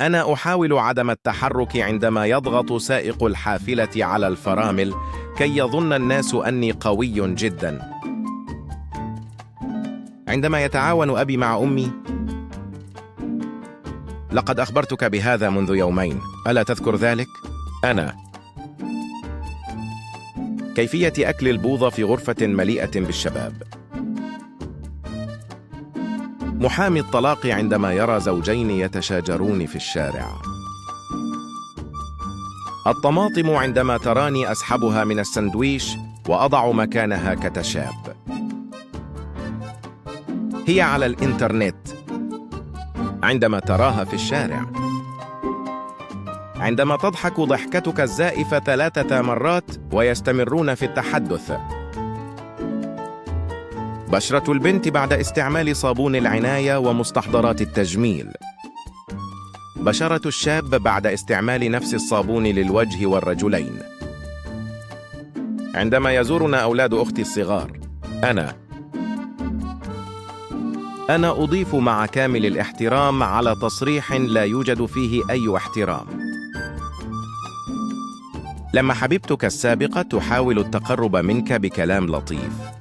أنا أحاول عدم التحرك عندما يضغط سائق الحافلة على الفرامل كي يظن الناس أني قوي جدا. عندما يتعاون أبي مع أمي. لقد أخبرتك بهذا منذ يومين، ألا تذكر ذلك؟ أنا. كيفية أكل البوظة في غرفة مليئة بالشباب. محامي الطلاق عندما يرى زوجين يتشاجرون في الشارع. الطماطم عندما تراني أسحبها من السندويش وأضع مكانها كتشاب. هي على الإنترنت عندما تراها في الشارع. عندما تضحك ضحكتك الزائفة 3 مرات ويستمرون في التحدث. بشرة البنت بعد استعمال صابون العناية ومستحضرات التجميل. بشرة الشاب بعد استعمال نفس الصابون للوجه والرجلين. عندما يزورنا أولاد أختي الصغار. أنا أضيف مع كامل الاحترام على تصريح لا يوجد فيه أي احترام. لما حبيبتك السابقة تحاول التقرب منك بكلام لطيف.